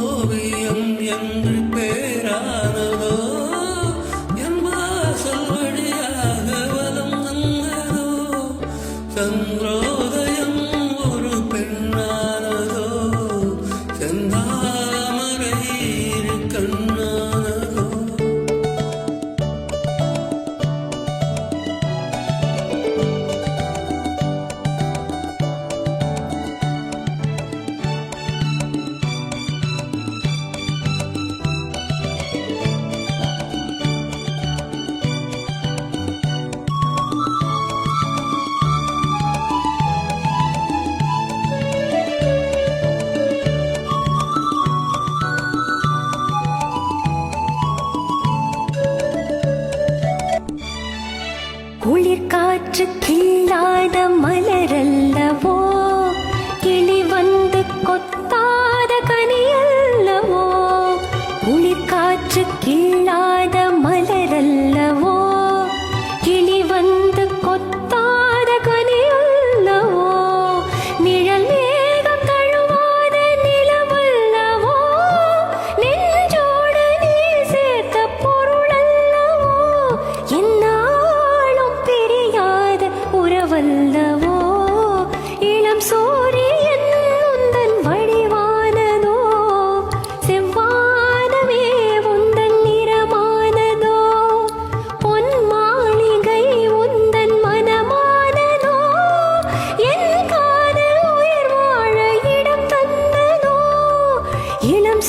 ஓவியம் என்று பேரானதோ என் வாசல் வழியாக வலம் வந்ததோ சந்திரோதயம் ஒரு பெண்ணானதோ செந்தாமரை இரு கண்ணானதோ குளிர் காற்று கில்லாத மலரல்லவோ கிளி வந்து கொத்தாத கனியல்லவோ குளிர் காற்று கில்லாத மலரல்லவோ கிளி வந்து கொத்தாத கனியல்லவோ நிழல் மேகம் தழுவாத நிலவல்லவோ நெஞ்சோடு நீ சேர்த்த பொருளல்லவோ என்ன உறவல்லவோ இளம் சூரியன் உந்தன் வடிவானதோ செவ்வானமே உந்தன் நிறமானதோ பொன் மாளிகை உந்தன் மனமானதோ என் காதல் உயிர் வாழ இடம் தந்ததோ இளம்